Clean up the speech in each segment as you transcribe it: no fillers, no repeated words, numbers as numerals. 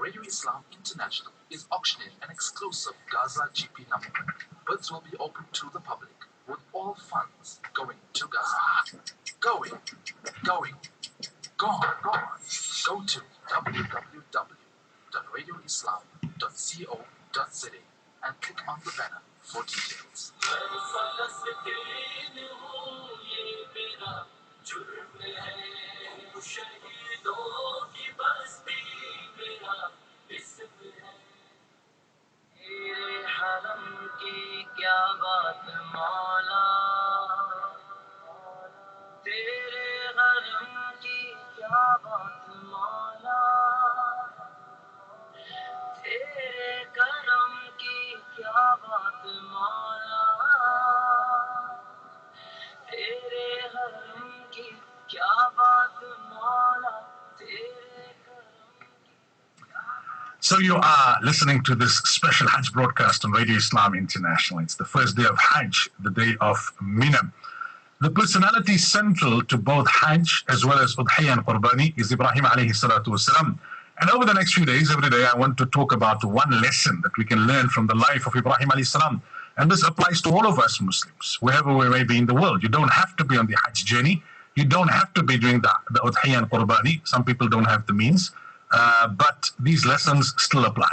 Radio Islam International is auctioning an exclusive Gaza GP number. Bids will be open to the public, with all funds going to Gaza. Going. Go to www.radioislam.co.za and click on the banner for details. So you are listening to this special Hajj broadcast on Radio Islam International. It's the first day of Hajj, the day of Mina. The personality central to both Hajj as well as Udhiyya and Qurbani is Ibrahim alayhi salatu wasalam. And over the next few days, every day, I want to talk about one lesson that we can learn from the life of Ibrahim alayhi salam. And this applies to all of us Muslims, wherever we may be in the world. You don't have to be on the Hajj journey. You don't have to be doing the Udhiyya and Qurbani. Some people don't have the means. But these lessons still apply.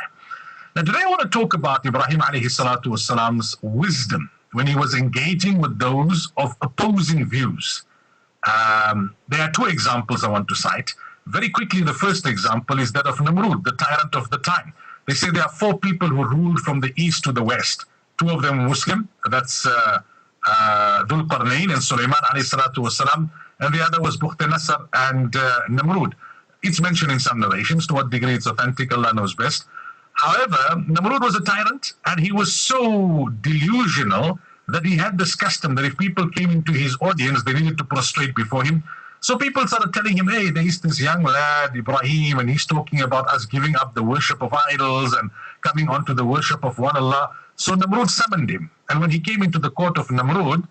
Now today I want to talk about Ibrahim alayhi salatu wasalam's wisdom when he was engaging with those of opposing views. There are two examples I want to cite. Very quickly, the first example is that of Namrud, the tyrant of the time. They say there are four people who ruled from the east to the west. Two of them Muslim, that's Dhul Qarnayn and Sulaiman alayhi salatu wasalam, and the other was Bukhtanasar and Namrud. It's mentioned in some narrations. To what degree it's authentic, Allah knows best. However, Namrud was a tyrant, and he was so delusional that he had this custom that if people came into his audience, they needed to prostrate before him. So people started telling him, hey, there is this young lad, Ibrahim, and he's talking about us giving up the worship of idols and coming on to the worship of one Allah. So Namrud summoned him. And when he came into the court of Namrud,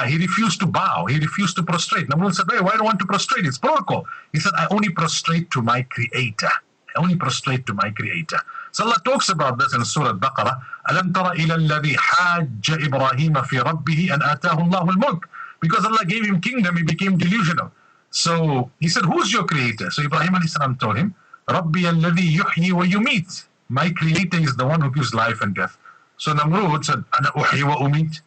he refused to bow. He refused to prostrate. Namrud said, hey, why do you want to prostrate? It's protocol. He said, I only prostrate to my Creator. I only prostrate to my Creator. So Allah talks about this in Surah Baqarah. أَلَمْ تَرَ إِلَى الَّذِي حَاجَّ إِبْرَاهِيمَ فِي رَبِّهِ أَنْ آتَاهُ اللَّهُ الْمُلْكَ. Because Allah gave him kingdom, he became delusional. So he said, who's your Creator? So Ibrahim a.s. told him, رَبِّيَ الَّذِي يُحْيِي وَيُمِيتُ. My Creator is the one who gives life and death. So Namrud said, أَنَا أُحْيِي وَأُمِيتُ.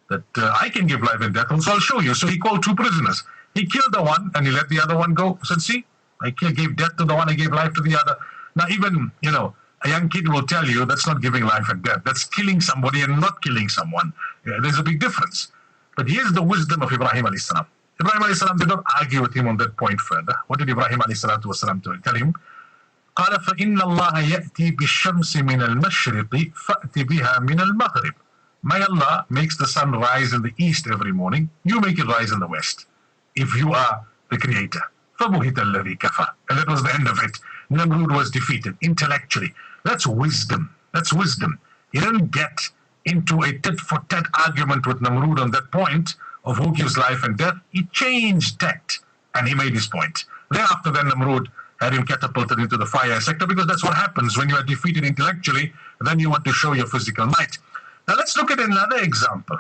That I can give life and death, so I'll show you. So he called two prisoners. He killed the one and he let the other one go. He said, see, I gave death to the one, I gave life to the other. Now even, a young kid will tell you that's not giving life and death. That's killing somebody and not killing someone. Yeah, there's a big difference. But here's the wisdom of Ibrahim alayhi salam. Ibrahim alayhi salam did not argue with him on that point further. What did Ibrahim alayhi salatu wasalam tell him? قال فإن الله يأتي بالشمس من المشرق فأت بها من المغرب. My Allah makes the sun rise in the east every morning. You make it rise in the west. If you are the Creator. فَبُهِتَ الَّذِي كَفَرَ. And that was the end of it. Namrud was defeated intellectually. That's wisdom. That's wisdom. He didn't get into a tit-for-tat argument with Namrud on that point of who gives life and death. He changed tact and he made his point. Thereafter then Namrud had him catapulted into the fire sector, because that's what happens when you are defeated intellectually. Then you want to show your physical might. Now let's look at another example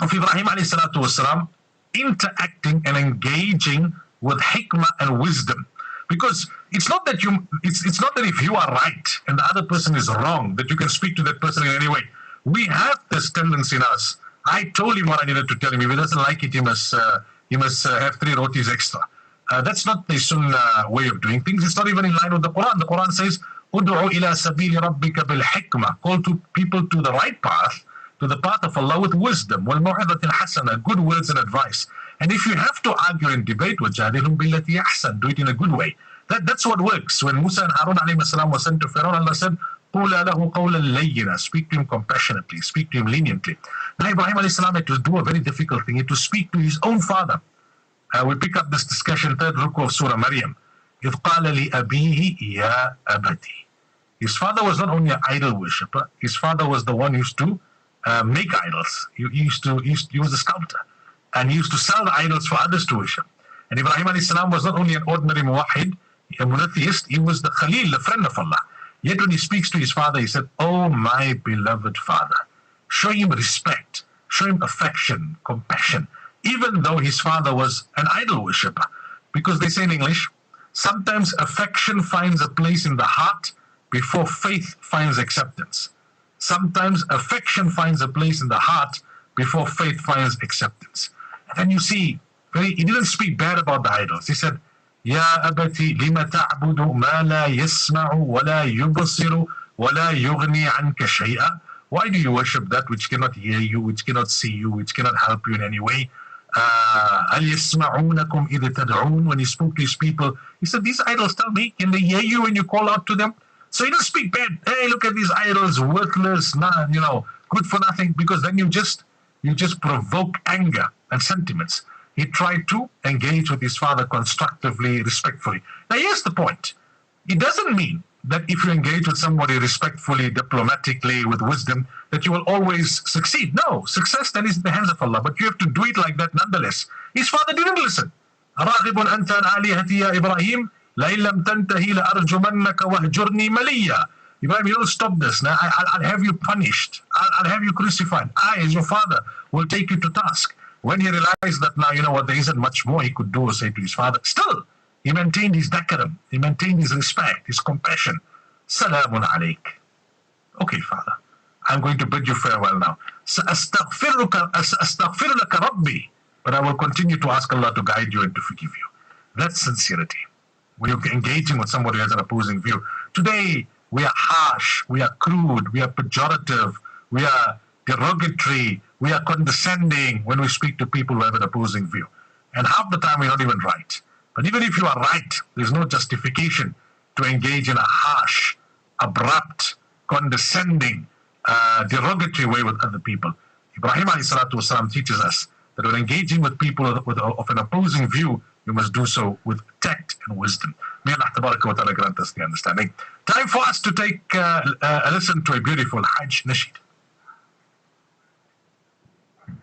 of Ibrahim alayhi salatu wasalam interacting and engaging with hikmah and wisdom. Because it's not that it's not that if you are right and the other person is wrong, that you can speak to that person in any way. We have this tendency in us. I told him what I needed to tell him. If he doesn't like it, he must have 3 rotis extra. That's not the Sunnah way of doing things. It's not even in line with the Quran. The Quran says, Ud'u ila sabili rabbika bil hikmah. Call to people to the right path, to the path of Allah with wisdom. Wal mu'adatil hasana, good words and advice. And if you have to argue and debate with jadilhum billati ahsan, do it in a good way. That's what works. When Musa and Harun alayhi salam was sent to Pharaoh, Allah said, قُولَ لَهُ قَوْلًا لَيِّنًا. Speak to him compassionately, speak to him leniently. Now Ibrahim alayhi salam had to do a very difficult thing. He had to speak to his own father. We pick up this discussion, 3rd ruku of Surah Maryam. إِذْ قَالَ لِأَبِيهِ يَا أَبَتِي. His father was not only an idol worshipper, his father was the one who used to make idols. He was a sculptor. And he used to sell the idols for others to worship. And Ibrahim alayhi salam was not only an ordinary muwahid, a monotheist, he was the Khalil, the friend of Allah. Yet when he speaks to his father, he said, "Oh, my beloved father." Show him respect, show him affection, compassion, even though his father was an idol worshipper. Because they say in English, sometimes affection finds a place in the heart before faith finds acceptance. Sometimes affection finds a place in the heart before faith finds acceptance. And then you see, he didn't speak bad about the idols. He said, "Ya abati lima ta'budu ma la yasma'u wa la yubsiru wa la yughni anka shay'a." Why do you worship that which cannot hear you, which cannot see you, which cannot help you in any way? When he spoke to his people, he said, "These idols, tell me, can they hear you when you call out to them?" So he didn't speak bad. Hey, look at these idols, worthless, good for nothing, because then you just provoke anger and sentiments. He tried to engage with his father constructively, respectfully. Now here's the point. It doesn't mean that if you engage with somebody respectfully, diplomatically, with wisdom, that you will always succeed. No, success then is in the hands of Allah, but you have to do it like that nonetheless. His father didn't listen. أَرَاغِبٌ أَنْتَ عَنْ آلِهَتِي يَا إِبْرَاهِيمُ لَئِن لَمْ تَنْتَهِ لَأَرْجُمَنَّكَ وَاهْجُرْنِي مَلِيًّا. Ibrahim, you don't stop this. Now I'll have you punished. I'll have you crucified. I, as your father, will take you to task. When he realized that now, there isn't much more he could do or say to his father, still, he maintained his decorum. He maintained his respect, his compassion. Salamun alayk. Okay, father, I'm going to bid you farewell now. Astaghfir laka Rabbi. But I will continue to ask Allah to guide you and to forgive you. That's sincerity. When you're engaging with somebody who has an opposing view. Today, we are harsh, we are crude, we are pejorative, we are derogatory, we are condescending when we speak to people who have an opposing view. And half the time we're not even right. But even if you are right, there's no justification to engage in a harsh, abrupt, condescending, derogatory way with other people. Ibrahim AS teaches us that when engaging with people of an opposing view, you must do so with tact and wisdom. May Allah Tabaraka wa Ta'ala grant us the understanding. Time for us to take a listen to a beautiful Hajj Nasheed.